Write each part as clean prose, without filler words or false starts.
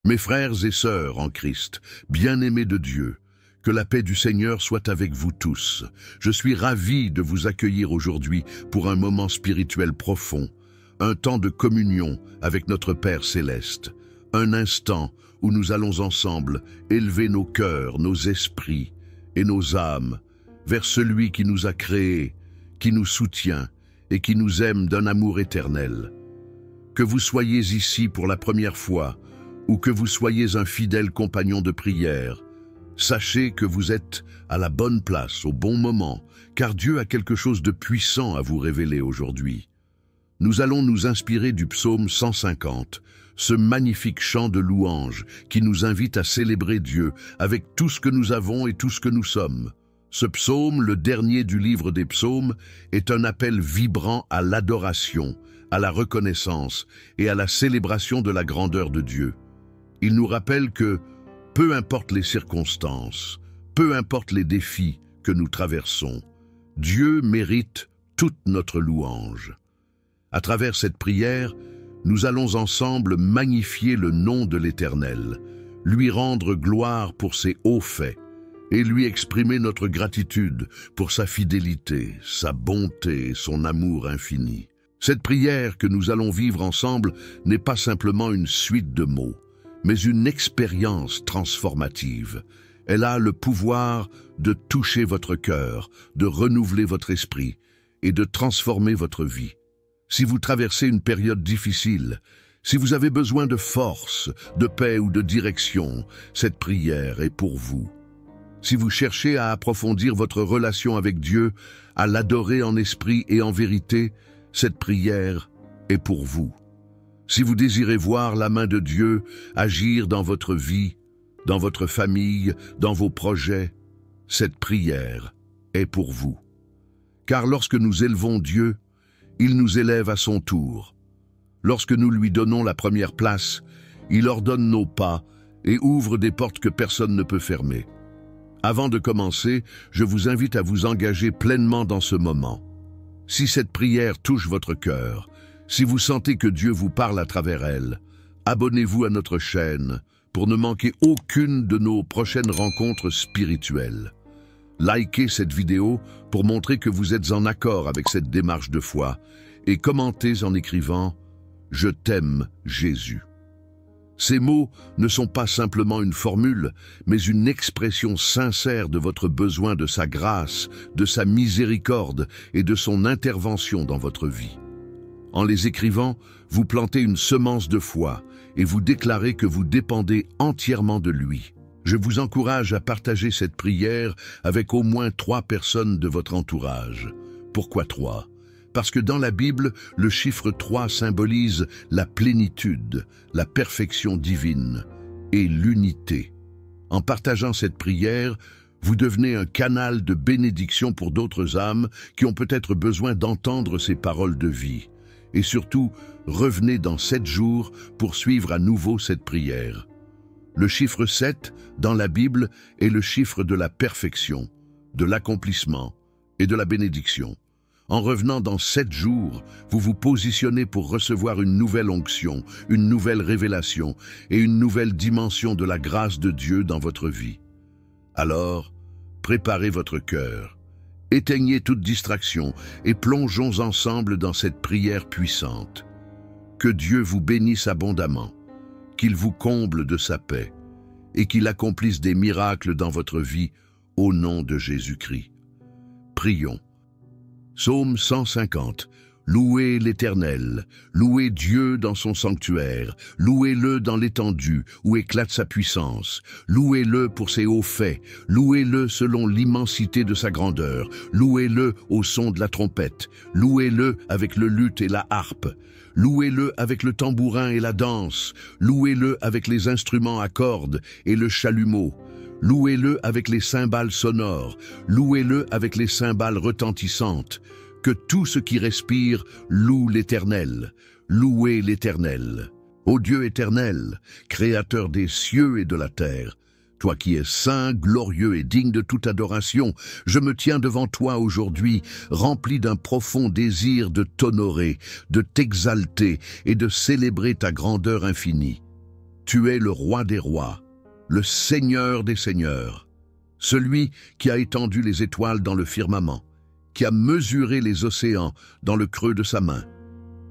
Mes frères et sœurs en Christ, bien-aimés de Dieu, que la paix du Seigneur soit avec vous tous. Je suis ravi de vous accueillir aujourd'hui pour un moment spirituel profond, un temps de communion avec notre Père Céleste, un instant où nous allons ensemble élever nos cœurs, nos esprits et nos âmes vers celui qui nous a créés, qui nous soutient et qui nous aime d'un amour éternel. Que vous soyez ici pour la première fois ou que vous soyez un fidèle compagnon de prière, sachez que vous êtes à la bonne place, au bon moment, car Dieu a quelque chose de puissant à vous révéler aujourd'hui. Nous allons nous inspirer du psaume 150, ce magnifique chant de louange qui nous invite à célébrer Dieu avec tout ce que nous avons et tout ce que nous sommes. Ce psaume, le dernier du livre des psaumes, est un appel vibrant à l'adoration, à la reconnaissance et à la célébration de la grandeur de Dieu. Il nous rappelle que, peu importe les circonstances, peu importe les défis que nous traversons, Dieu mérite toute notre louange. À travers cette prière, nous allons ensemble magnifier le nom de l'Éternel, lui rendre gloire pour ses hauts faits et lui exprimer notre gratitude pour sa fidélité, sa bonté et son amour infini. Cette prière que nous allons vivre ensemble n'est pas simplement une suite de mots, mais une expérience transformative. Elle a le pouvoir de toucher votre cœur, de renouveler votre esprit et de transformer votre vie. Si vous traversez une période difficile, si vous avez besoin de force, de paix ou de direction, cette prière est pour vous. Si vous cherchez à approfondir votre relation avec Dieu, à l'adorer en esprit et en vérité, cette prière est pour vous. Si vous désirez voir la main de Dieu agir dans votre vie, dans votre famille, dans vos projets, cette prière est pour vous. Car lorsque nous élevons Dieu, il nous élève à son tour. Lorsque nous lui donnons la première place, il ordonne nos pas et ouvre des portes que personne ne peut fermer. Avant de commencer, je vous invite à vous engager pleinement dans ce moment. Si cette prière touche votre cœur, si vous sentez que Dieu vous parle à travers elle, abonnez-vous à notre chaîne pour ne manquer aucune de nos prochaines rencontres spirituelles. Likez cette vidéo pour montrer que vous êtes en accord avec cette démarche de foi et commentez en écrivant « Je t'aime, Jésus ». Ces mots ne sont pas simplement une formule, mais une expression sincère de votre besoin de sa grâce, de sa miséricorde et de son intervention dans votre vie. En les écrivant, vous plantez une semence de foi et vous déclarez que vous dépendez entièrement de lui. Je vous encourage à partager cette prière avec au moins 3 personnes de votre entourage. Pourquoi 3? Parce que dans la Bible, le chiffre 3 symbolise la plénitude, la perfection divine et l'unité. En partageant cette prière, vous devenez un canal de bénédiction pour d'autres âmes qui ont peut-être besoin d'entendre ces paroles de vie. Et surtout, revenez dans 7 jours pour suivre à nouveau cette prière. Le chiffre 7, dans la Bible, est le chiffre de la perfection, de l'accomplissement et de la bénédiction. En revenant dans 7 jours, vous vous positionnez pour recevoir une nouvelle onction, une nouvelle révélation et une nouvelle dimension de la grâce de Dieu dans votre vie. Alors, préparez votre cœur. Éteignez toute distraction et plongeons ensemble dans cette prière puissante. Que Dieu vous bénisse abondamment, qu'il vous comble de sa paix et qu'il accomplisse des miracles dans votre vie au nom de Jésus-Christ. Prions. Psaume 150. Louez l'Éternel, louez Dieu dans son sanctuaire, louez-le dans l'étendue où éclate sa puissance, louez-le pour ses hauts faits, louez-le selon l'immensité de sa grandeur, louez-le au son de la trompette, louez-le avec le luth et la harpe, louez-le avec le tambourin et la danse, louez-le avec les instruments à cordes et le chalumeau, louez-le avec les cymbales sonores, louez-le avec les cymbales retentissantes. Que tout ce qui respire loue l'Éternel. Louez l'Éternel. Ô Dieu éternel, créateur des cieux et de la terre, toi qui es saint, glorieux et digne de toute adoration, je me tiens devant toi aujourd'hui, rempli d'un profond désir de t'honorer, de t'exalter et de célébrer ta grandeur infinie. Tu es le roi des rois, le Seigneur des seigneurs, celui qui a étendu les étoiles dans le firmament, qui a mesuré les océans dans le creux de sa main,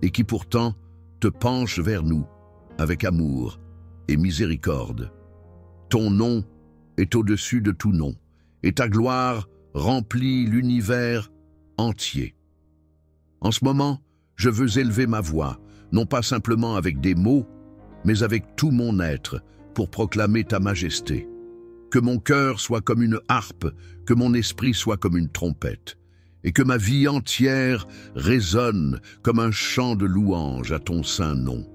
et qui pourtant te penche vers nous avec amour et miséricorde. Ton nom est au-dessus de tout nom, et ta gloire remplit l'univers entier. En ce moment, je veux élever ma voix, non pas simplement avec des mots, mais avec tout mon être, pour proclamer ta majesté. Que mon cœur soit comme une harpe, que mon esprit soit comme une trompette, et que ma vie entière résonne comme un chant de louange à ton saint nom.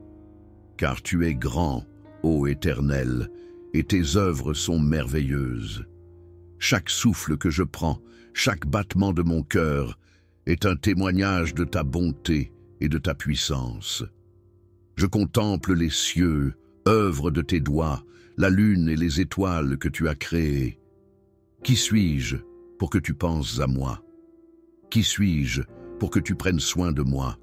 Car tu es grand, ô Éternel, et tes œuvres sont merveilleuses. Chaque souffle que je prends, chaque battement de mon cœur, est un témoignage de ta bonté et de ta puissance. Je contemple les cieux, œuvre de tes doigts, la lune et les étoiles que tu as créées. Qui suis-je pour que tu penses à moi? Qui suis-je pour que tu prennes soin de moi?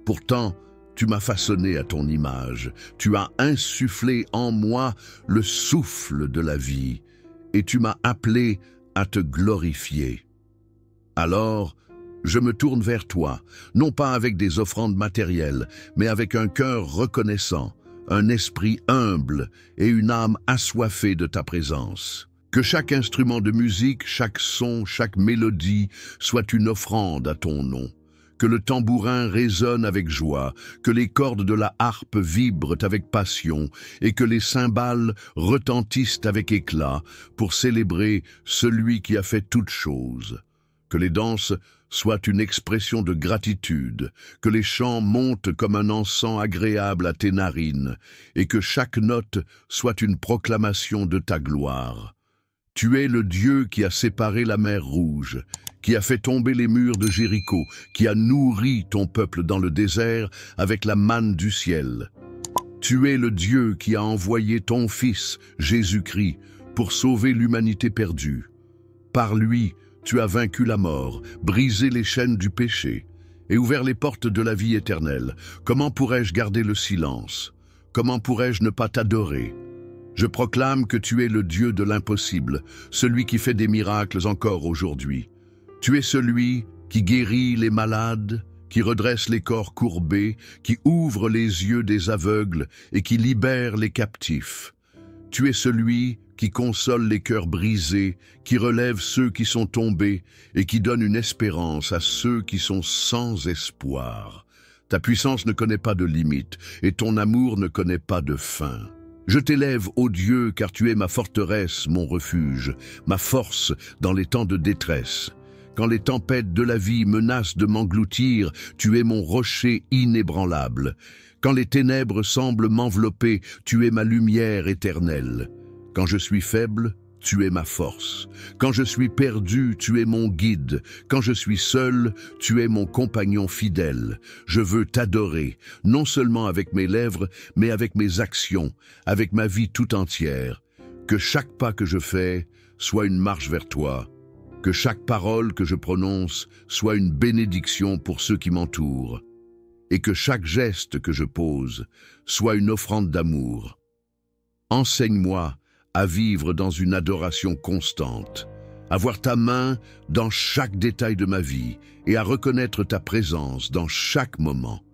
Pourtant, tu m'as façonné à ton image, tu as insufflé en moi le souffle de la vie, et tu m'as appelé à te glorifier. Alors, je me tourne vers toi, non pas avec des offrandes matérielles, mais avec un cœur reconnaissant, un esprit humble et une âme assoiffée de ta présence. Que chaque instrument de musique, chaque son, chaque mélodie soit une offrande à ton nom. Que le tambourin résonne avec joie, que les cordes de la harpe vibrent avec passion et que les cymbales retentissent avec éclat pour célébrer celui qui a fait toutes choses. Que les danses soient une expression de gratitude, que les chants montent comme un encens agréable à tes narines et que chaque note soit une proclamation de ta gloire. Tu es le Dieu qui a séparé la mer Rouge, qui a fait tomber les murs de Jéricho, qui a nourri ton peuple dans le désert avec la manne du ciel. Tu es le Dieu qui a envoyé ton Fils, Jésus-Christ, pour sauver l'humanité perdue. Par lui, tu as vaincu la mort, brisé les chaînes du péché et ouvert les portes de la vie éternelle. Comment pourrais-je garder le silence? Comment pourrais-je ne pas t'adorer? Je proclame que tu es le Dieu de l'impossible, celui qui fait des miracles encore aujourd'hui. Tu es celui qui guérit les malades, qui redresse les corps courbés, qui ouvre les yeux des aveugles et qui libère les captifs. Tu es celui qui console les cœurs brisés, qui relève ceux qui sont tombés et qui donne une espérance à ceux qui sont sans espoir. Ta puissance ne connaît pas de limite et ton amour ne connaît pas de fin. Je t'élève, ô Dieu, car tu es ma forteresse, mon refuge, ma force dans les temps de détresse. Quand les tempêtes de la vie menacent de m'engloutir, tu es mon rocher inébranlable. Quand les ténèbres semblent m'envelopper, tu es ma lumière éternelle. Quand je suis faible, tu es ma force. Quand je suis perdu, tu es mon guide. Quand je suis seul, tu es mon compagnon fidèle. Je veux t'adorer, non seulement avec mes lèvres, mais avec mes actions, avec ma vie tout entière. Que chaque pas que je fais soit une marche vers toi. Que chaque parole que je prononce soit une bénédiction pour ceux qui m'entourent. Et que chaque geste que je pose soit une offrande d'amour. Enseigne-moi à vivre dans une adoration constante, à voir ta main dans chaque détail de ma vie et à reconnaître ta présence dans chaque moment.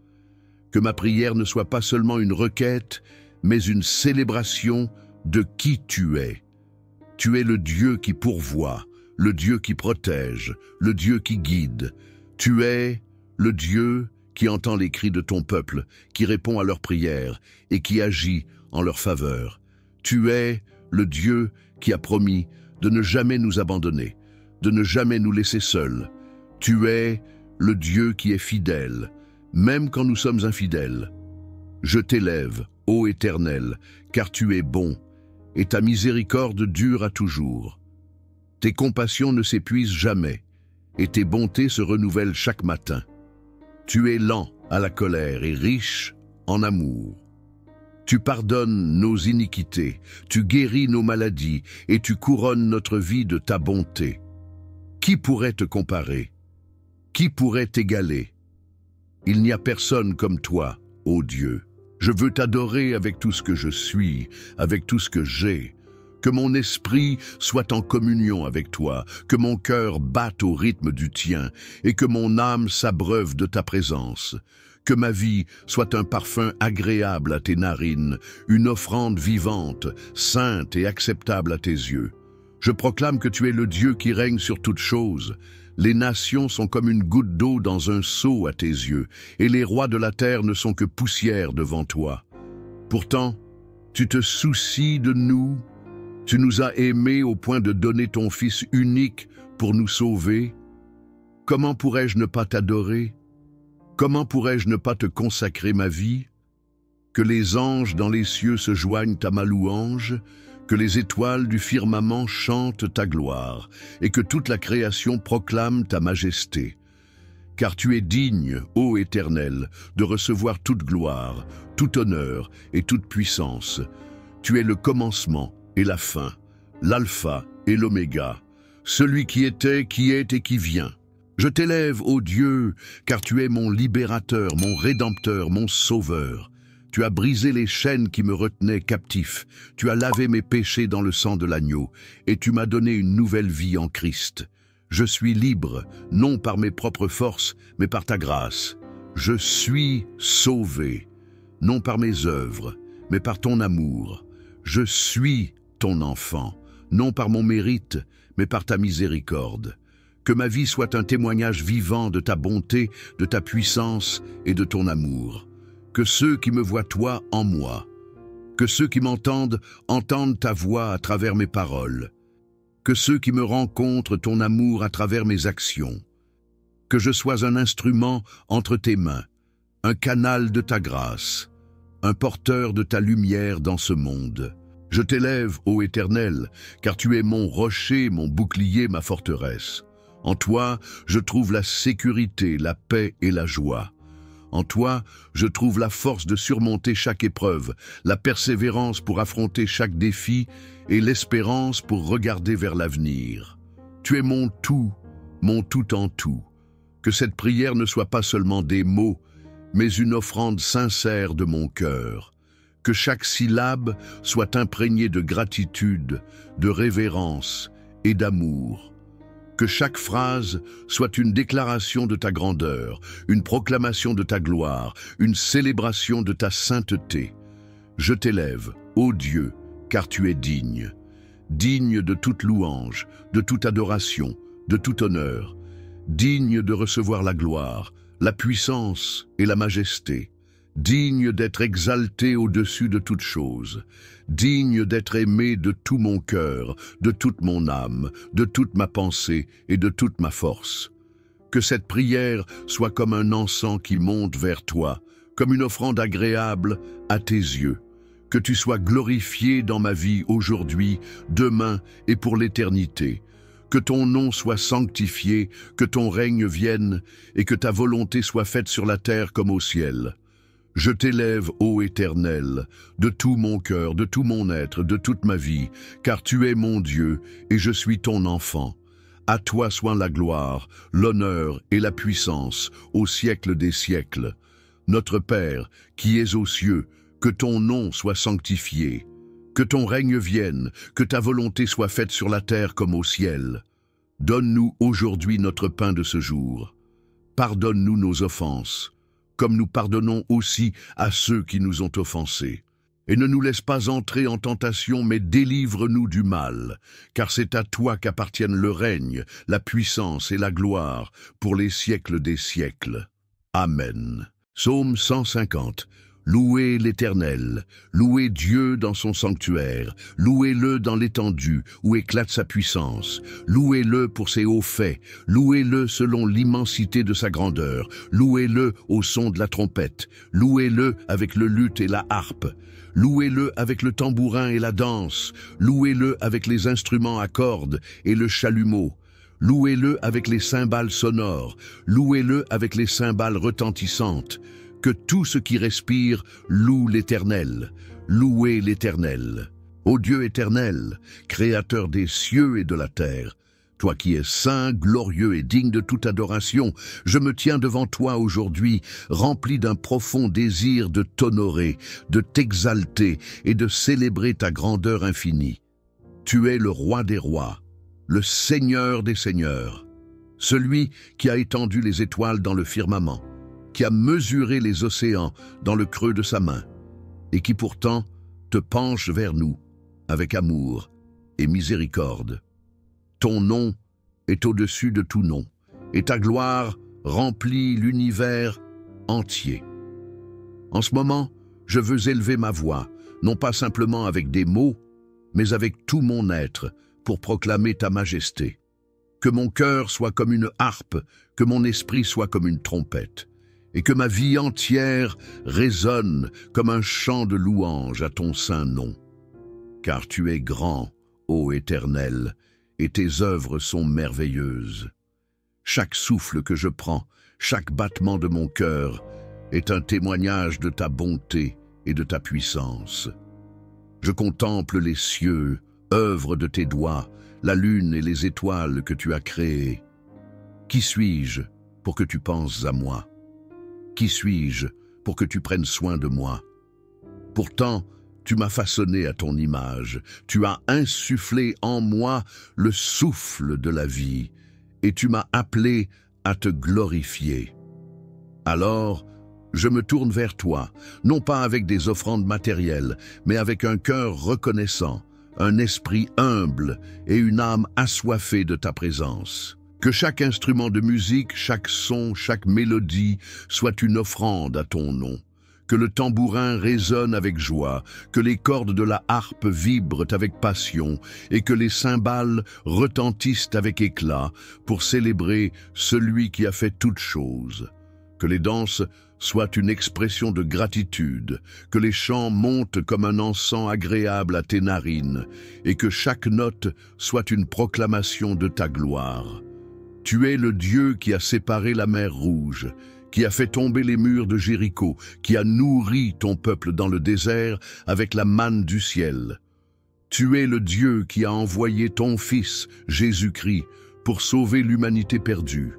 Que ma prière ne soit pas seulement une requête, mais une célébration de qui tu es. Tu es le Dieu qui pourvoit, le Dieu qui protège, le Dieu qui guide. Tu es le Dieu qui entend les cris de ton peuple, qui répond à leurs prières et qui agit en leur faveur. Tu es le Dieu qui a promis de ne jamais nous abandonner, de ne jamais nous laisser seuls. Tu es le Dieu qui est fidèle, même quand nous sommes infidèles. Je t'élève, ô Éternel, car tu es bon, et ta miséricorde dure à toujours. Tes compassions ne s'épuisent jamais, et tes bontés se renouvellent chaque matin. Tu es lent à la colère et riche en amour. Tu pardonnes nos iniquités, tu guéris nos maladies et tu couronnes notre vie de ta bonté. Qui pourrait te comparer? Qui pourrait t'égaler? Il n'y a personne comme toi, ô Dieu. Je veux t'adorer avec tout ce que je suis, avec tout ce que j'ai. Que mon esprit soit en communion avec toi, que mon cœur batte au rythme du tien, et que mon âme s'abreuve de ta présence. Que ma vie soit un parfum agréable à tes narines, une offrande vivante, sainte et acceptable à tes yeux. Je proclame que tu es le Dieu qui règne sur toutes choses. Les nations sont comme une goutte d'eau dans un seau à tes yeux, et les rois de la terre ne sont que poussière devant toi. Pourtant, tu te soucies de nous. Tu nous as aimés au point de donner ton Fils unique pour nous sauver. Comment pourrais-je ne pas t'adorer? Comment pourrais-je ne pas te consacrer ma vie? Que les anges dans les cieux se joignent à ma louange, que les étoiles du firmament chantent ta gloire, et que toute la création proclame ta majesté. Car tu es digne, ô Éternel, de recevoir toute gloire, tout honneur et toute puissance. Tu es le commencement et la fin, l'alpha et l'oméga, celui qui était, qui est et qui vient. Je t'élève, ô Dieu, car tu es mon libérateur, mon rédempteur, mon sauveur. Tu as brisé les chaînes qui me retenaient captif, tu as lavé mes péchés dans le sang de l'agneau, et tu m'as donné une nouvelle vie en Christ. Je suis libre, non par mes propres forces, mais par ta grâce. Je suis sauvé, non par mes œuvres, mais par ton amour. Je suis ton enfant, non par mon mérite, mais par ta miséricorde. Que ma vie soit un témoignage vivant de ta bonté, de ta puissance et de ton amour. Que ceux qui me voient toi en moi, que ceux qui m'entendent entendent ta voix à travers mes paroles, que ceux qui me rencontrent ton amour à travers mes actions, que je sois un instrument entre tes mains, un canal de ta grâce, un porteur de ta lumière dans ce monde. Je t'élève, ô Éternel, car tu es mon rocher, mon bouclier, ma forteresse. En toi, je trouve la sécurité, la paix et la joie. En toi, je trouve la force de surmonter chaque épreuve, la persévérance pour affronter chaque défi et l'espérance pour regarder vers l'avenir. Tu es mon tout en tout. Que cette prière ne soit pas seulement des mots, mais une offrande sincère de mon cœur. Que chaque syllabe soit imprégnée de gratitude, de révérence et d'amour. Que chaque phrase soit une déclaration de ta grandeur, une proclamation de ta gloire, une célébration de ta sainteté. Je t'élève, ô Dieu, car tu es digne. Digne de toute louange, de toute adoration, de tout honneur. Digne de recevoir la gloire, la puissance et la majesté. Digne d'être exalté au-dessus de toute chose, digne d'être aimé de tout mon cœur, de toute mon âme, de toute ma pensée et de toute ma force. Que cette prière soit comme un encens qui monte vers toi, comme une offrande agréable à tes yeux. Que tu sois glorifié dans ma vie aujourd'hui, demain et pour l'éternité. Que ton nom soit sanctifié, que ton règne vienne et que ta volonté soit faite sur la terre comme au ciel. Je t'élève, ô Éternel, de tout mon cœur, de tout mon être, de toute ma vie, car tu es mon Dieu et je suis ton enfant. À toi soit la gloire, l'honneur et la puissance au siècle des siècles. Notre Père, qui es aux cieux, que ton nom soit sanctifié. Que ton règne vienne, que ta volonté soit faite sur la terre comme au ciel. Donne-nous aujourd'hui notre pain de ce jour. Pardonne-nous nos offenses, comme nous pardonnons aussi à ceux qui nous ont offensés. Et ne nous laisse pas entrer en tentation, mais délivre-nous du mal, car c'est à toi qu'appartiennent le règne, la puissance et la gloire pour les siècles des siècles. Amen. Psaume 150. Louez l'Éternel, louez Dieu dans son sanctuaire, louez-le dans l'étendue où éclate sa puissance, louez-le pour ses hauts faits, louez-le selon l'immensité de sa grandeur, louez-le au son de la trompette, louez-le avec le luth et la harpe, louez-le avec le tambourin et la danse, louez-le avec les instruments à cordes et le chalumeau, louez-le avec les cymbales sonores, louez-le avec les cymbales retentissantes. Que tout ce qui respire loue l'Éternel. Louez l'Éternel. Ô Dieu éternel, créateur des cieux et de la terre, Toi qui es saint, glorieux et digne de toute adoration, je me tiens devant toi aujourd'hui, rempli d'un profond désir de t'honorer, de t'exalter et de célébrer ta grandeur infinie. Tu es le roi des rois, le Seigneur des seigneurs, celui qui a étendu les étoiles dans le firmament, qui a mesuré les océans dans le creux de sa main, et qui pourtant te penche vers nous avec amour et miséricorde. Ton nom est au-dessus de tout nom, et ta gloire remplit l'univers entier. En ce moment, je veux élever ma voix, non pas simplement avec des mots, mais avec tout mon être, pour proclamer ta majesté. Que mon cœur soit comme une harpe, que mon esprit soit comme une trompette, et que ma vie entière résonne comme un chant de louange à ton saint nom. Car tu es grand, ô Éternel, et tes œuvres sont merveilleuses. Chaque souffle que je prends, chaque battement de mon cœur, est un témoignage de ta bonté et de ta puissance. Je contemple les cieux, œuvre de tes doigts, la lune et les étoiles que tu as créées. Qui suis-je pour que tu penses à moi? Qui suis-je pour que tu prennes soin de moi? Pourtant, tu m'as façonné à ton image, tu as insufflé en moi le souffle de la vie, et tu m'as appelé à te glorifier. Alors, je me tourne vers toi, non pas avec des offrandes matérielles, mais avec un cœur reconnaissant, un esprit humble et une âme assoiffée de ta présence. Que chaque instrument de musique, chaque son, chaque mélodie soit une offrande à ton nom. Que le tambourin résonne avec joie, que les cordes de la harpe vibrent avec passion et que les cymbales retentissent avec éclat pour célébrer celui qui a fait toutes choses. Que les danses soient une expression de gratitude, que les chants montent comme un encens agréable à tes narines et que chaque note soit une proclamation de ta gloire. Tu es le Dieu qui a séparé la mer Rouge, qui a fait tomber les murs de Jéricho, qui a nourri ton peuple dans le désert avec la manne du ciel. Tu es le Dieu qui a envoyé ton Fils, Jésus-Christ, pour sauver l'humanité perdue.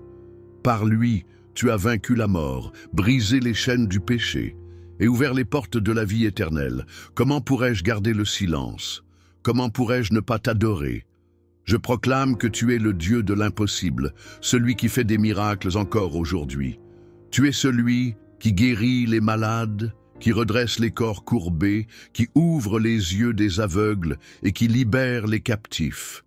Par lui, tu as vaincu la mort, brisé les chaînes du péché et ouvert les portes de la vie éternelle. Comment pourrais-je garder le silence? Comment pourrais-je ne pas t'adorer? Je proclame que tu es le Dieu de l'impossible, celui qui fait des miracles encore aujourd'hui. Tu es celui qui guérit les malades, qui redresse les corps courbés, qui ouvre les yeux des aveugles et qui libère les captifs.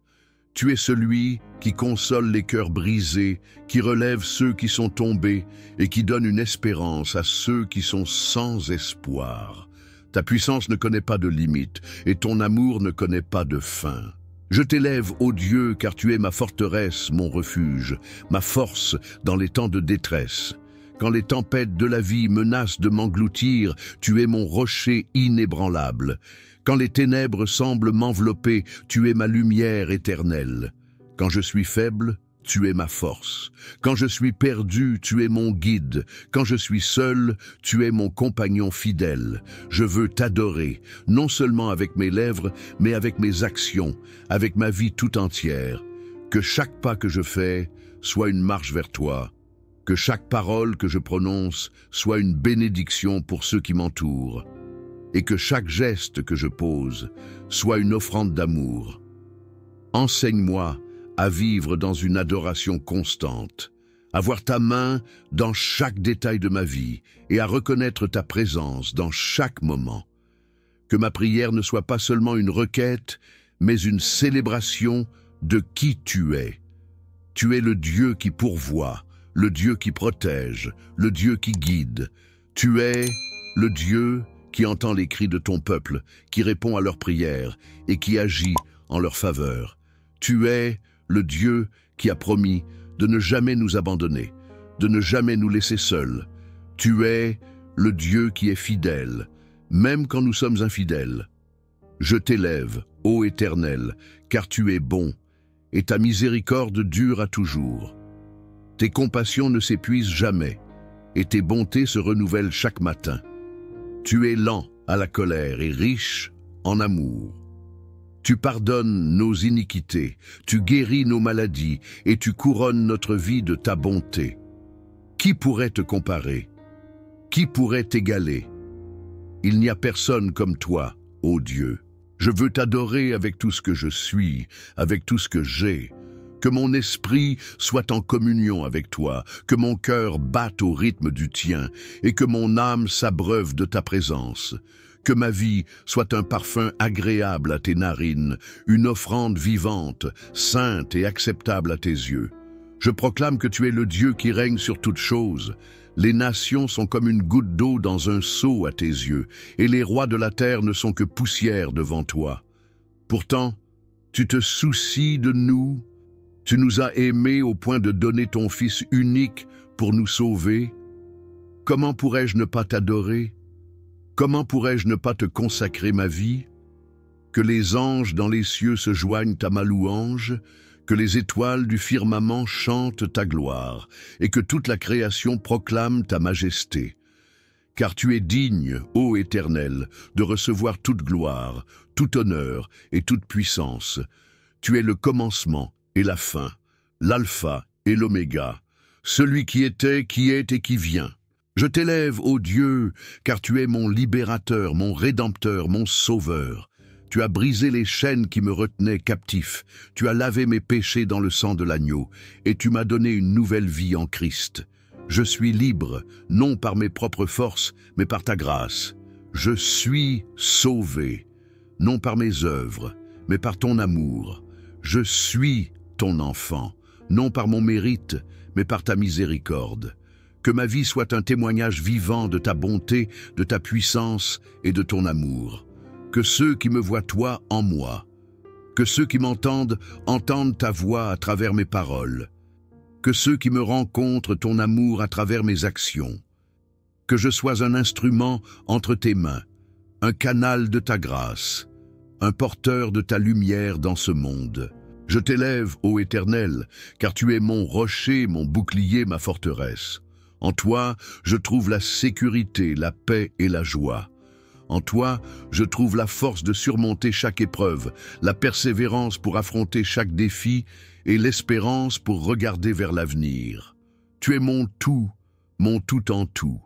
Tu es celui qui console les cœurs brisés, qui relève ceux qui sont tombés et qui donne une espérance à ceux qui sont sans espoir. Ta puissance ne connaît pas de limite et ton amour ne connaît pas de fin. Je t'élève, ô Dieu, car tu es ma forteresse, mon refuge, ma force dans les temps de détresse. Quand les tempêtes de la vie menacent de m'engloutir, tu es mon rocher inébranlable. Quand les ténèbres semblent m'envelopper, tu es ma lumière éternelle. Quand je suis faible, tu es ma force. Quand je suis perdu, tu es mon guide. Quand je suis seul, tu es mon compagnon fidèle. Je veux t'adorer, non seulement avec mes lèvres, mais avec mes actions, avec ma vie tout entière. Que chaque pas que je fais soit une marche vers toi. Que chaque parole que je prononce soit une bénédiction pour ceux qui m'entourent. Et que chaque geste que je pose soit une offrande d'amour. Enseigne-moi à vivre dans une adoration constante, à voir ta main dans chaque détail de ma vie et à reconnaître ta présence dans chaque moment. Que ma prière ne soit pas seulement une requête, mais une célébration de qui tu es. Tu es le Dieu qui pourvoit, le Dieu qui protège, le Dieu qui guide. Tu es le Dieu qui entend les cris de ton peuple, qui répond à leurs prières et qui agit en leur faveur. Tu es le Dieu qui a promis de ne jamais nous abandonner, de ne jamais nous laisser seuls. Tu es le Dieu qui est fidèle, même quand nous sommes infidèles. Je t'élève, ô Éternel, car tu es bon, et ta miséricorde dure à toujours. Tes compassions ne s'épuisent jamais, et tes bontés se renouvellent chaque matin. Tu es lent à la colère et riche en amour. Tu pardonnes nos iniquités, tu guéris nos maladies et tu couronnes notre vie de ta bonté. Qui pourrait te comparer? Qui pourrait t'égaler? Il n'y a personne comme toi, ô Dieu. Je veux t'adorer avec tout ce que je suis, avec tout ce que j'ai. Que mon esprit soit en communion avec toi, que mon cœur batte au rythme du tien, et que mon âme s'abreuve de ta présence. Que ma vie soit un parfum agréable à tes narines, une offrande vivante, sainte et acceptable à tes yeux. Je proclame que tu es le Dieu qui règne sur toutes choses. Les nations sont comme une goutte d'eau dans un seau à tes yeux, et les rois de la terre ne sont que poussière devant toi. Pourtant, tu te soucies de nous. Tu nous as aimés au point de donner ton Fils unique pour nous sauver. Comment pourrais-je ne pas t'adorer? Comment pourrais-je ne pas te consacrer ma vie? Que les anges dans les cieux se joignent à ma louange, que les étoiles du firmament chantent ta gloire, et que toute la création proclame ta majesté. Car tu es digne, ô Éternel, de recevoir toute gloire, tout honneur et toute puissance. Tu es le commencement et la fin, l'alpha et l'oméga, celui qui était, qui est et qui vient. Je t'élève, ô Dieu, car tu es mon libérateur, mon rédempteur, mon sauveur. Tu as brisé les chaînes qui me retenaient captif, tu as lavé mes péchés dans le sang de l'agneau, et tu m'as donné une nouvelle vie en Christ. Je suis libre, non par mes propres forces, mais par ta grâce. Je suis sauvé, non par mes œuvres, mais par ton amour. Je suis ton enfant, non par mon mérite, mais par ta miséricorde. Que ma vie soit un témoignage vivant de ta bonté, de ta puissance et de ton amour. Que ceux qui me voient toi en moi, que ceux qui m'entendent entendent ta voix à travers mes paroles, que ceux qui me rencontrent ton amour à travers mes actions, que je sois un instrument entre tes mains, un canal de ta grâce, un porteur de ta lumière dans ce monde. Je t'élève, ô Éternel, car tu es mon rocher, mon bouclier, ma forteresse. En toi, je trouve la sécurité, la paix et la joie. En toi, je trouve la force de surmonter chaque épreuve, la persévérance pour affronter chaque défi et l'espérance pour regarder vers l'avenir. Tu es mon tout en tout.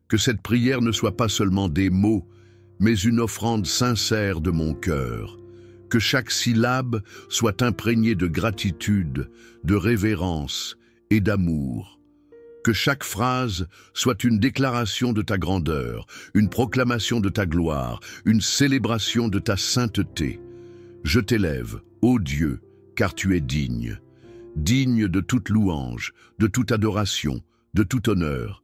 Que cette prière ne soit pas seulement des mots, mais une offrande sincère de mon cœur. Que chaque syllabe soit imprégnée de gratitude, de révérence et d'amour. Que chaque phrase soit une déclaration de ta grandeur, une proclamation de ta gloire, une célébration de ta sainteté. Je t'élève, ô Dieu, car tu es digne. Digne de toute louange, de toute adoration, de tout honneur.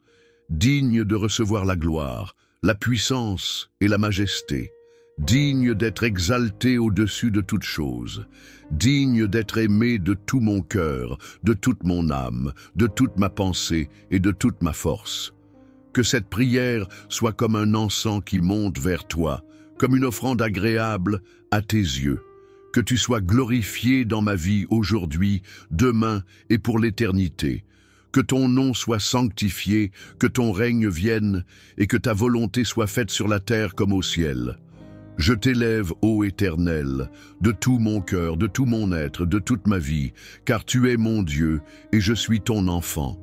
Digne de recevoir la gloire, la puissance et la majesté. Digne d'être exalté au-dessus de toute chose, digne d'être aimé de tout mon cœur, de toute mon âme, de toute ma pensée et de toute ma force. Que cette prière soit comme un encens qui monte vers toi, comme une offrande agréable à tes yeux. Que tu sois glorifié dans ma vie aujourd'hui, demain et pour l'éternité. Que ton nom soit sanctifié, que ton règne vienne et que ta volonté soit faite sur la terre comme au ciel. Je t'élève, ô Éternel, de tout mon cœur, de tout mon être, de toute ma vie, car tu es mon Dieu et je suis ton enfant.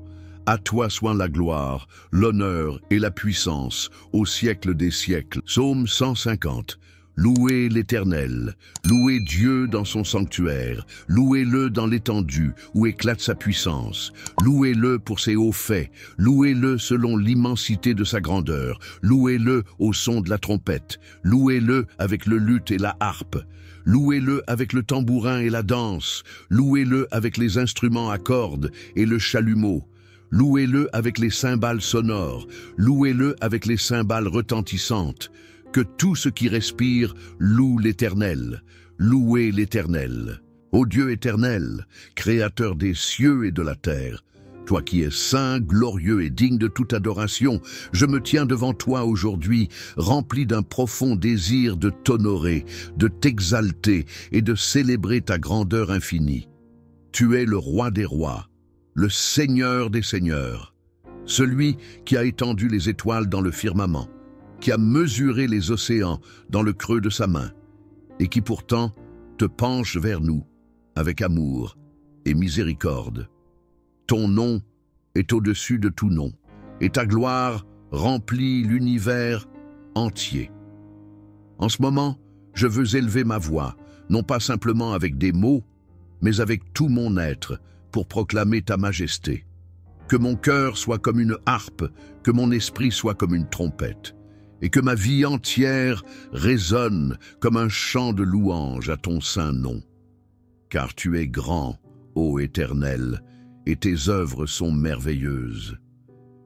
À toi soit la gloire, l'honneur et la puissance au siècle des siècles. Psaume 150. Louez l'Éternel, louez Dieu dans son sanctuaire, louez-le dans l'étendue où éclate sa puissance, louez-le pour ses hauts faits, louez-le selon l'immensité de sa grandeur, louez-le au son de la trompette, louez-le avec le luth et la harpe, louez-le avec le tambourin et la danse, louez-le avec les instruments à cordes et le chalumeau, louez-le avec les cymbales sonores, louez-le avec les cymbales retentissantes. Que tout ce qui respire loue l'Éternel. Louez l'Éternel. Ô Dieu éternel, créateur des cieux et de la terre, toi qui es saint, glorieux et digne de toute adoration, je me tiens devant toi aujourd'hui, rempli d'un profond désir de t'honorer, de t'exalter et de célébrer ta grandeur infinie. Tu es le roi des rois, le Seigneur des seigneurs, celui qui a étendu les étoiles dans le firmament, qui a mesuré les océans dans le creux de sa main, et qui pourtant te penche vers nous, avec amour et miséricorde. Ton nom est au-dessus de tout nom, et ta gloire remplit l'univers entier. En ce moment, je veux élever ma voix, non pas simplement avec des mots, mais avec tout mon être, pour proclamer ta majesté. Que mon cœur soit comme une harpe, que mon esprit soit comme une trompette, et que ma vie entière résonne comme un chant de louange à ton saint nom. Car tu es grand, ô Éternel, et tes œuvres sont merveilleuses.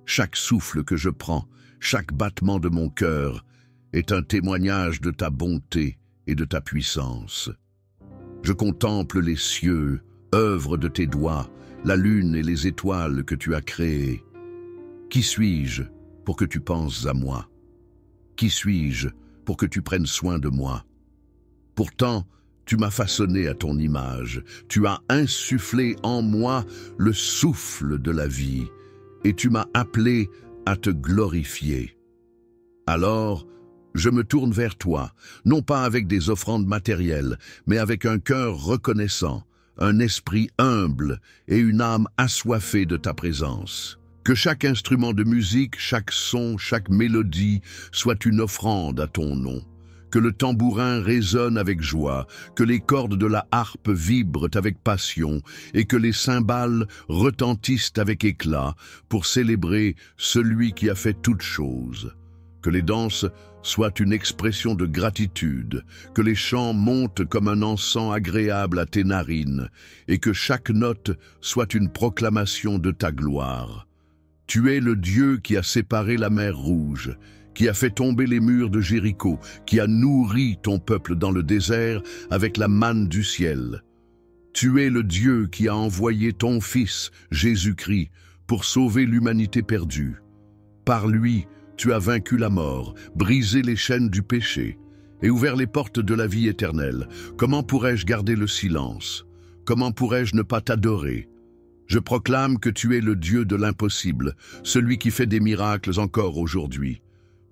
Chaque souffle que je prends, chaque battement de mon cœur, est un témoignage de ta bonté et de ta puissance. Je contemple les cieux, œuvre de tes doigts, la lune et les étoiles que tu as créées. Qui suis-je pour que tu penses à moi? Qui suis-je pour que tu prennes soin de moi? Pourtant, tu m'as façonné à ton image, tu as insufflé en moi le souffle de la vie, et tu m'as appelé à te glorifier. Alors, je me tourne vers toi, non pas avec des offrandes matérielles, mais avec un cœur reconnaissant, un esprit humble et une âme assoiffée de ta présence. Que chaque instrument de musique, chaque son, chaque mélodie soit une offrande à ton nom. Que le tambourin résonne avec joie, que les cordes de la harpe vibrent avec passion et que les cymbales retentissent avec éclat pour célébrer celui qui a fait toutes choses. Que les danses soient une expression de gratitude, que les chants montent comme un encens agréable à tes narines et que chaque note soit une proclamation de ta gloire. Tu es le Dieu qui a séparé la mer Rouge, qui a fait tomber les murs de Jéricho, qui a nourri ton peuple dans le désert avec la manne du ciel. Tu es le Dieu qui a envoyé ton Fils, Jésus-Christ, pour sauver l'humanité perdue. Par lui, tu as vaincu la mort, brisé les chaînes du péché et ouvert les portes de la vie éternelle. Comment pourrais-je garder le silence? Comment pourrais-je ne pas t'adorer? Je proclame que tu es le Dieu de l'impossible, celui qui fait des miracles encore aujourd'hui.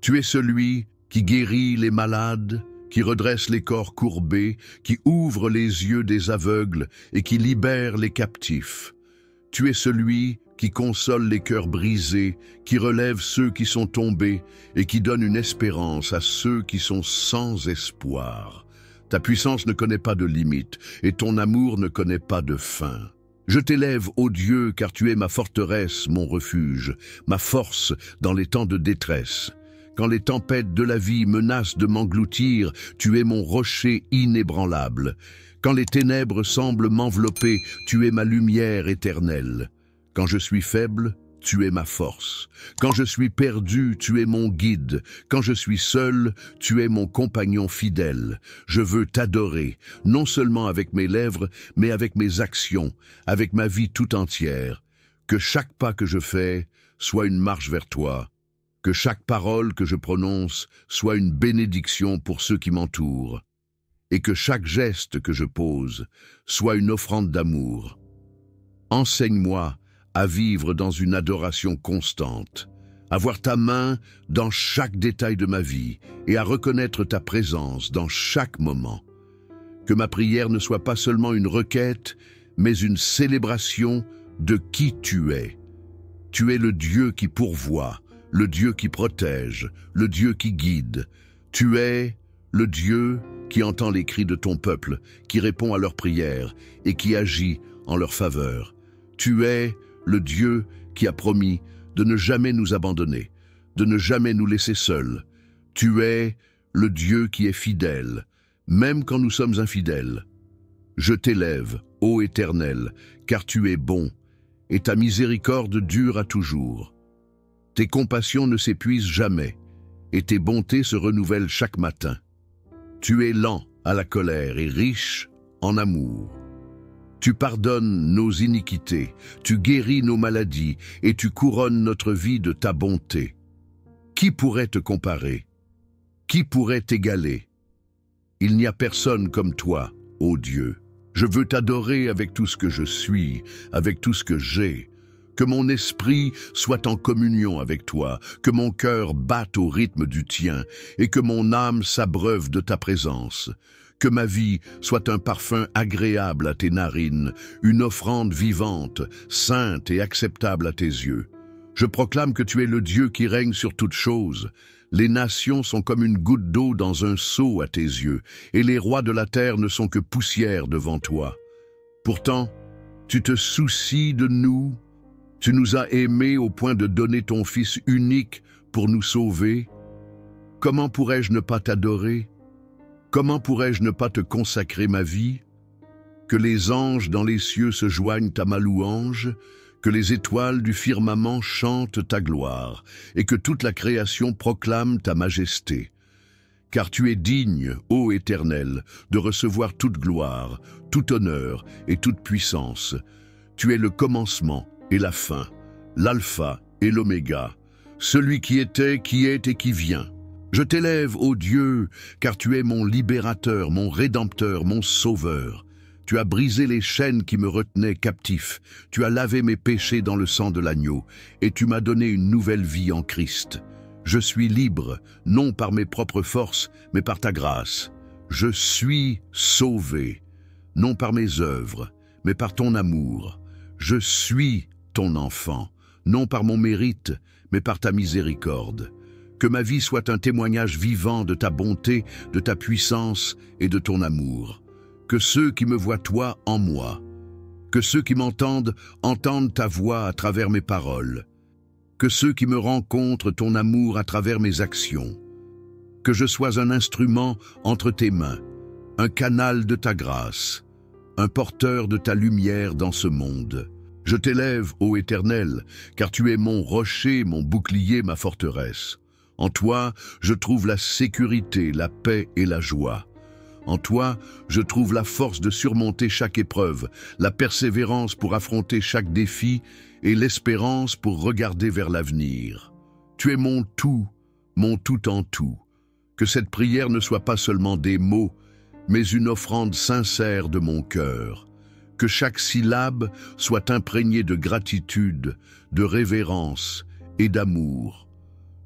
Tu es celui qui guérit les malades, qui redresse les corps courbés, qui ouvre les yeux des aveugles et qui libère les captifs. Tu es celui qui console les cœurs brisés, qui relève ceux qui sont tombés et qui donne une espérance à ceux qui sont sans espoir. Ta puissance ne connaît pas de limite et ton amour ne connaît pas de fin. Je t'élève, ô Dieu, car tu es ma forteresse, mon refuge, ma force dans les temps de détresse. Quand les tempêtes de la vie menacent de m'engloutir, tu es mon rocher inébranlable. Quand les ténèbres semblent m'envelopper, tu es ma lumière éternelle. Quand je suis faible, tu es ma force. Quand je suis perdu, tu es mon guide. Quand je suis seul, tu es mon compagnon fidèle. Je veux t'adorer, non seulement avec mes lèvres, mais avec mes actions, avec ma vie tout entière. Que chaque pas que je fais soit une marche vers toi. Que chaque parole que je prononce soit une bénédiction pour ceux qui m'entourent. Et que chaque geste que je pose soit une offrande d'amour. Enseigne-moi à vivre dans une adoration constante, à voir ta main dans chaque détail de ma vie et à reconnaître ta présence dans chaque moment. Que ma prière ne soit pas seulement une requête, mais une célébration de qui tu es. Tu es le Dieu qui pourvoit, le Dieu qui protège, le Dieu qui guide. Tu es le Dieu qui entend les cris de ton peuple, qui répond à leurs prières et qui agit en leur faveur. Tu es le Dieu qui a promis de ne jamais nous abandonner, de ne jamais nous laisser seuls. Tu es le Dieu qui est fidèle, même quand nous sommes infidèles. Je t'élève, ô Éternel, car tu es bon, et ta miséricorde dure à toujours. Tes compassions ne s'épuisent jamais, et tes bontés se renouvellent chaque matin. Tu es lent à la colère et riche en amour. Tu pardonnes nos iniquités, tu guéris nos maladies et tu couronnes notre vie de ta bonté. Qui pourrait te comparer? Qui pourrait t'égaler? Il n'y a personne comme toi, ô Dieu. Je veux t'adorer avec tout ce que je suis, avec tout ce que j'ai. Que mon esprit soit en communion avec toi, que mon cœur batte au rythme du tien et que mon âme s'abreuve de ta présence. Que ma vie soit un parfum agréable à tes narines, une offrande vivante, sainte et acceptable à tes yeux. Je proclame que tu es le Dieu qui règne sur toutes choses. Les nations sont comme une goutte d'eau dans un seau à tes yeux, et les rois de la terre ne sont que poussière devant toi. Pourtant, tu te soucies de nous, tu nous as aimés au point de donner ton Fils unique pour nous sauver. Comment pourrais-je ne pas t'adorer? Comment pourrais-je ne pas te consacrer ma vie? Que les anges dans les cieux se joignent à ma louange, que les étoiles du firmament chantent ta gloire, et que toute la création proclame ta majesté. Car tu es digne, ô Éternel, de recevoir toute gloire, tout honneur et toute puissance. Tu es le commencement et la fin, l'alpha et l'oméga, celui qui était, qui est et qui vient. Je t'élève, ô Dieu, car tu es mon libérateur, mon rédempteur, mon sauveur. Tu as brisé les chaînes qui me retenaient captif, tu as lavé mes péchés dans le sang de l'agneau, et tu m'as donné une nouvelle vie en Christ. Je suis libre, non par mes propres forces, mais par ta grâce. Je suis sauvé, non par mes œuvres, mais par ton amour. Je suis ton enfant, non par mon mérite, mais par ta miséricorde. Que ma vie soit un témoignage vivant de ta bonté, de ta puissance et de ton amour. Que ceux qui me voient toi en moi, que ceux qui m'entendent entendent ta voix à travers mes paroles, que ceux qui me rencontrent ton amour à travers mes actions, que je sois un instrument entre tes mains, un canal de ta grâce, un porteur de ta lumière dans ce monde. Je t'élève, ô Éternel, car tu es mon rocher, mon bouclier, ma forteresse. En toi, je trouve la sécurité, la paix et la joie. En toi, je trouve la force de surmonter chaque épreuve, la persévérance pour affronter chaque défi et l'espérance pour regarder vers l'avenir. Tu es mon tout en tout. Que cette prière ne soit pas seulement des mots, mais une offrande sincère de mon cœur. Que chaque syllabe soit imprégnée de gratitude, de révérence et d'amour.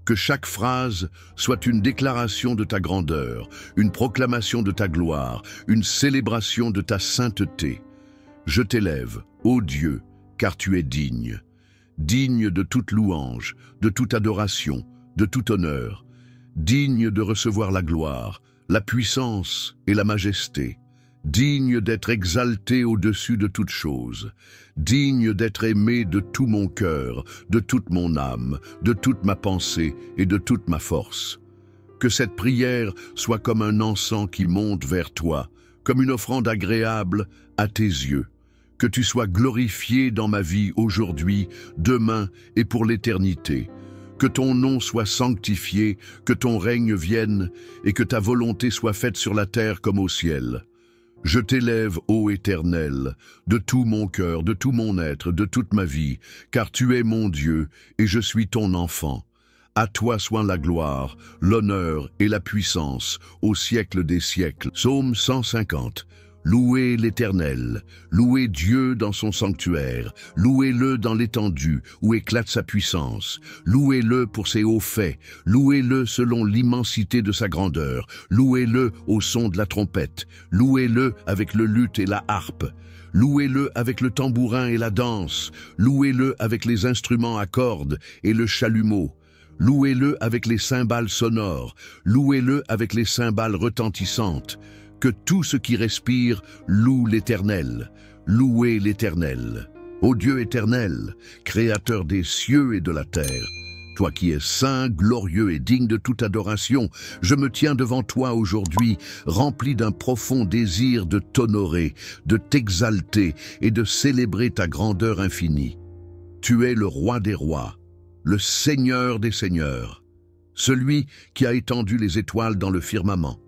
Que chaque phrase soit une déclaration de ta grandeur, une proclamation de ta gloire, une célébration de ta sainteté. Je t'élève, ô Dieu, car tu es digne. Digne de toute louange, de toute adoration, de tout honneur. Digne de recevoir la gloire, la puissance et la majesté. Digne d'être exalté au-dessus de toute chose, digne d'être aimé de tout mon cœur, de toute mon âme, de toute ma pensée et de toute ma force. Que cette prière soit comme un encens qui monte vers toi, comme une offrande agréable à tes yeux. Que tu sois glorifié dans ma vie aujourd'hui, demain et pour l'éternité. Que ton nom soit sanctifié, que ton règne vienne et que ta volonté soit faite sur la terre comme au ciel. Je t'élève, ô Éternel, de tout mon cœur, de tout mon être, de toute ma vie, car tu es mon Dieu et je suis ton enfant. À toi soit la gloire, l'honneur et la puissance au siècle des siècles. Psaume 150. Louez l'Éternel, louez Dieu dans son sanctuaire, louez-le dans l'étendue où éclate sa puissance, louez-le pour ses hauts faits, louez-le selon l'immensité de sa grandeur, louez-le au son de la trompette, louez-le avec le luth et la harpe, louez-le avec le tambourin et la danse, louez-le avec les instruments à cordes et le chalumeau, louez-le avec les cymbales sonores, louez-le avec les cymbales retentissantes. Que tout ce qui respire loue l'Éternel. Louez l'Éternel. Ô Dieu éternel, créateur des cieux et de la terre, toi qui es saint, glorieux et digne de toute adoration, je me tiens devant toi aujourd'hui, rempli d'un profond désir de t'honorer, de t'exalter et de célébrer ta grandeur infinie. Tu es le roi des rois, le Seigneur des seigneurs, celui qui a étendu les étoiles dans le firmament,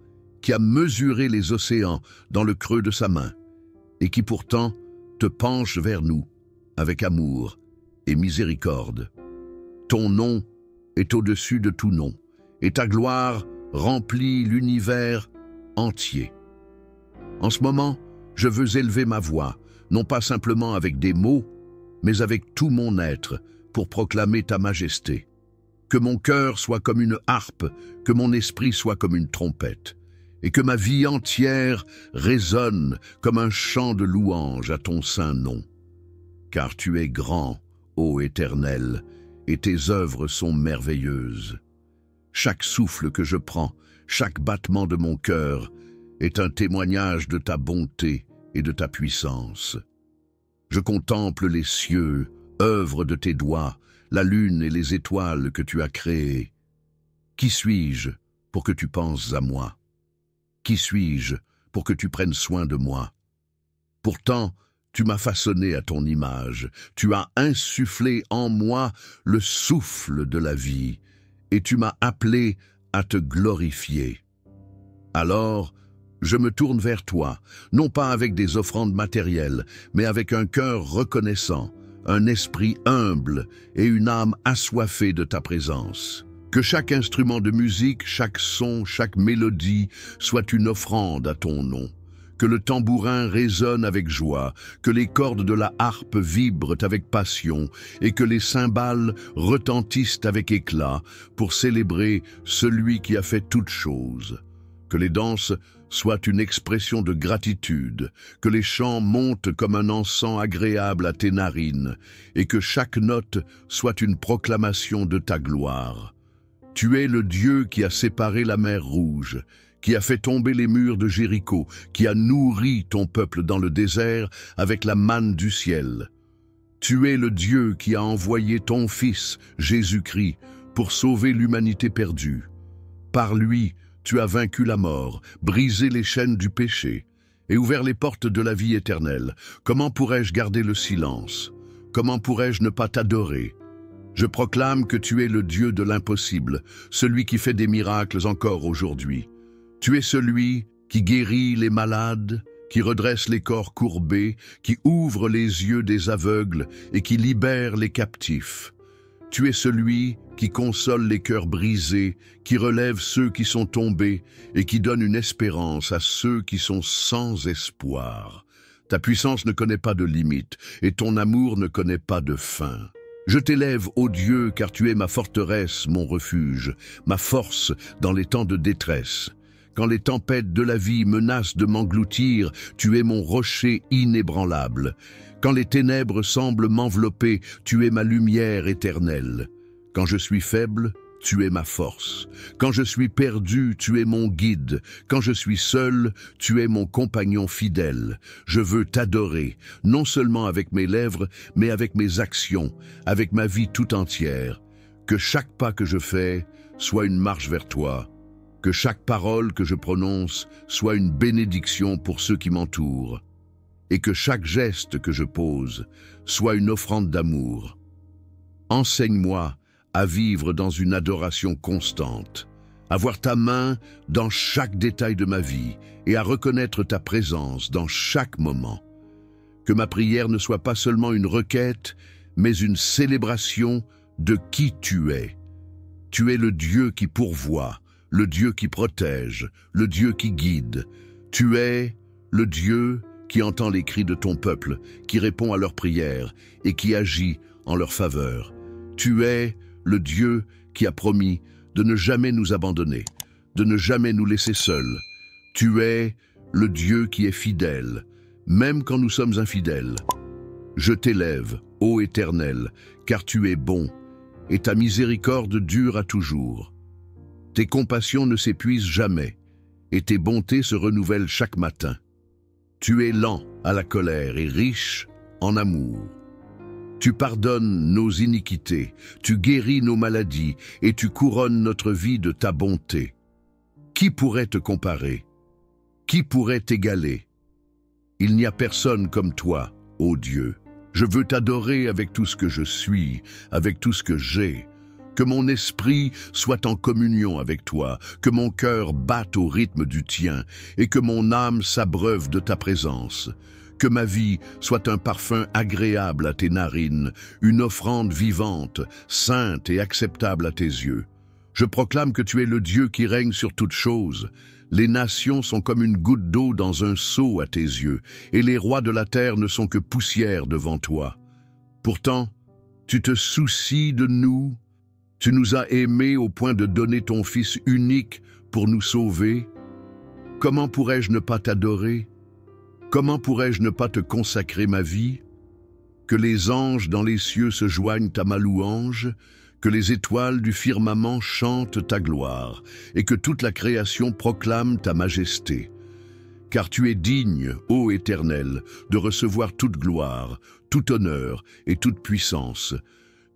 qui a mesuré les océans dans le creux de sa main, et qui pourtant te penche vers nous avec amour et miséricorde. Ton nom est au-dessus de tout nom, et ta gloire remplit l'univers entier. En ce moment, je veux élever ma voix, non pas simplement avec des mots, mais avec tout mon être, pour proclamer ta majesté. Que mon cœur soit comme une harpe, que mon esprit soit comme une trompette. et que ma vie entière résonne comme un chant de louange à ton saint nom. Car tu es grand, ô Éternel, et tes œuvres sont merveilleuses. Chaque souffle que je prends, chaque battement de mon cœur est un témoignage de ta bonté et de ta puissance. Je contemple les cieux, œuvre de tes doigts, la lune et les étoiles que tu as créées. Qui suis-je pour que tu penses à moi? Qui suis-je pour que tu prennes soin de moi? Pourtant, tu m'as façonné à ton image, tu as insufflé en moi le souffle de la vie, et tu m'as appelé à te glorifier. Alors, je me tourne vers toi, non pas avec des offrandes matérielles, mais avec un cœur reconnaissant, un esprit humble et une âme assoiffée de ta présence. Que chaque instrument de musique, chaque son, chaque mélodie soit une offrande à ton nom. Que le tambourin résonne avec joie, que les cordes de la harpe vibrent avec passion et que les cymbales retentissent avec éclat pour célébrer celui qui a fait toutes choses. Que les danses soient une expression de gratitude, que les chants montent comme un encens agréable à tes narines et que chaque note soit une proclamation de ta gloire. Tu es le Dieu qui a séparé la mer Rouge, qui a fait tomber les murs de Jéricho, qui a nourri ton peuple dans le désert avec la manne du ciel. Tu es le Dieu qui a envoyé ton Fils, Jésus-Christ, pour sauver l'humanité perdue. Par lui, tu as vaincu la mort, brisé les chaînes du péché et ouvert les portes de la vie éternelle. Comment pourrais-je garder le silence? Comment pourrais-je ne pas t'adorer? Je proclame que tu es le Dieu de l'impossible, celui qui fait des miracles encore aujourd'hui. Tu es celui qui guérit les malades, qui redresse les corps courbés, qui ouvre les yeux des aveugles et qui libère les captifs. Tu es celui qui console les cœurs brisés, qui relève ceux qui sont tombés et qui donne une espérance à ceux qui sont sans espoir. Ta puissance ne connaît pas de limite et ton amour ne connaît pas de fin. Je t'élève, ô Dieu, car tu es ma forteresse, mon refuge, ma force dans les temps de détresse. Quand les tempêtes de la vie menacent de m'engloutir, tu es mon rocher inébranlable. Quand les ténèbres semblent m'envelopper, tu es ma lumière éternelle. Quand je suis faible, tu es ma force. Quand je suis perdu, tu es mon guide. Quand je suis seul, tu es mon compagnon fidèle. Je veux t'adorer, non seulement avec mes lèvres, mais avec mes actions, avec ma vie tout entière. Que chaque pas que je fais soit une marche vers toi. Que chaque parole que je prononce soit une bénédiction pour ceux qui m'entourent. Et que chaque geste que je pose soit une offrande d'amour. Enseigne-moi à vivre dans une adoration constante, à voir ta main dans chaque détail de ma vie et à reconnaître ta présence dans chaque moment. Que ma prière ne soit pas seulement une requête, mais une célébration de qui tu es. Tu es le Dieu qui pourvoit, le Dieu qui protège, le Dieu qui guide. Tu es le Dieu qui entend les cris de ton peuple, qui répond à leurs prières et qui agit en leur faveur. Tu es le Dieu qui a promis de ne jamais nous abandonner, de ne jamais nous laisser seuls. Tu es le Dieu qui est fidèle, même quand nous sommes infidèles. Je t'élève, ô Éternel, car tu es bon, et ta miséricorde dure à toujours. Tes compassions ne s'épuisent jamais, et tes bontés se renouvellent chaque matin. Tu es lent à la colère et riche en amour. Tu pardonnes nos iniquités, tu guéris nos maladies et tu couronnes notre vie de ta bonté. Qui pourrait te comparer? Qui pourrait t'égaler? Il n'y a personne comme toi, ô Dieu. Je veux t'adorer avec tout ce que je suis, avec tout ce que j'ai. Que mon esprit soit en communion avec toi, que mon cœur batte au rythme du tien et que mon âme s'abreuve de ta présence. Que ma vie soit un parfum agréable à tes narines, une offrande vivante, sainte et acceptable à tes yeux. Je proclame que tu es le Dieu qui règne sur toutes choses. Les nations sont comme une goutte d'eau dans un seau à tes yeux, et les rois de la terre ne sont que poussière devant toi. Pourtant, tu te soucies de nous. Tu nous as aimés au point de donner ton Fils unique pour nous sauver. Comment pourrais-je ne pas t'adorer? Comment pourrais-je ne pas te consacrer ma vie? Que les anges dans les cieux se joignent à ma louange, que les étoiles du firmament chantent ta gloire, et que toute la création proclame ta majesté. Car tu es digne, ô Éternel, de recevoir toute gloire, tout honneur et toute puissance.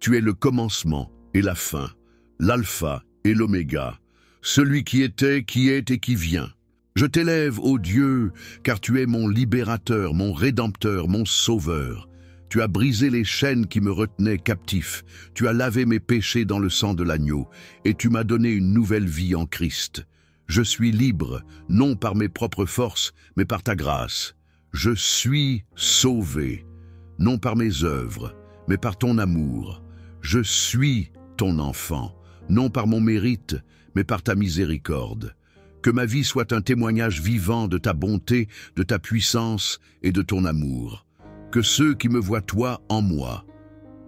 Tu es le commencement et la fin, l'alpha et l'oméga, celui qui était, qui est et qui vient. Je t'élève, ô Dieu, car tu es mon libérateur, mon rédempteur, mon sauveur. Tu as brisé les chaînes qui me retenaient captif, tu as lavé mes péchés dans le sang de l'agneau, et tu m'as donné une nouvelle vie en Christ. Je suis libre, non par mes propres forces, mais par ta grâce. Je suis sauvé, non par mes œuvres, mais par ton amour. Je suis ton enfant, non par mon mérite, mais par ta miséricorde. Que ma vie soit un témoignage vivant de ta bonté, de ta puissance et de ton amour. Que ceux qui me voient toi en moi,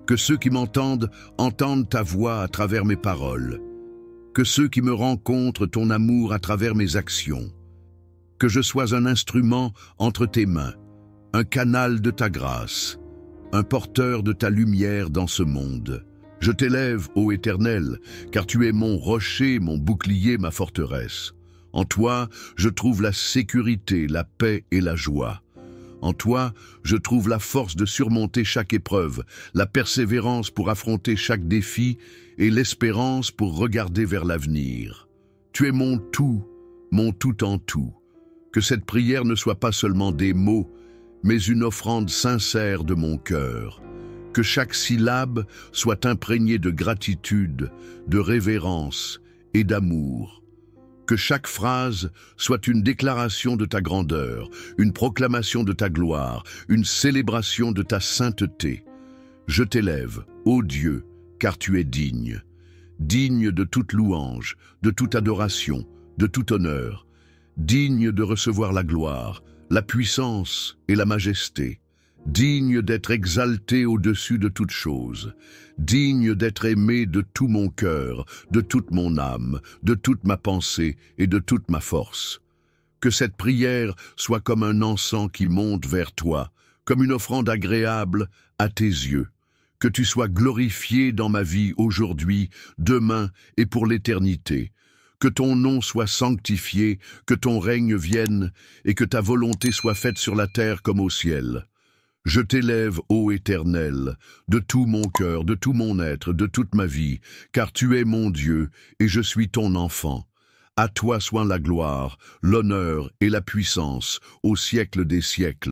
que ceux qui m'entendent entendent ta voix à travers mes paroles. Que ceux qui me rencontrent ton amour à travers mes actions. Que je sois un instrument entre tes mains, un canal de ta grâce, un porteur de ta lumière dans ce monde. Je t'élève, ô Éternel, car tu es mon rocher, mon bouclier, ma forteresse. En toi, je trouve la sécurité, la paix et la joie. En toi, je trouve la force de surmonter chaque épreuve, la persévérance pour affronter chaque défi et l'espérance pour regarder vers l'avenir. Tu es mon tout en tout. Que cette prière ne soit pas seulement des mots, mais une offrande sincère de mon cœur. Que chaque syllabe soit imprégnée de gratitude, de révérence et d'amour. Que chaque phrase soit une déclaration de ta grandeur, une proclamation de ta gloire, une célébration de ta sainteté. Je t'élève, ô Dieu, car tu es digne. Digne de toute louange, de toute adoration, de tout honneur. Digne de recevoir la gloire, la puissance et la majesté. Digne d'être exalté au-dessus de toute chose, digne d'être aimé de tout mon cœur, de toute mon âme, de toute ma pensée et de toute ma force. Que cette prière soit comme un encens qui monte vers toi, comme une offrande agréable à tes yeux. Que tu sois glorifié dans ma vie aujourd'hui, demain et pour l'éternité. Que ton nom soit sanctifié, que ton règne vienne et que ta volonté soit faite sur la terre comme au ciel. Je t'élève, ô Éternel, de tout mon cœur, de tout mon être, de toute ma vie, car tu es mon Dieu et je suis ton enfant. À toi soit la gloire, l'honneur et la puissance, au siècle des siècles.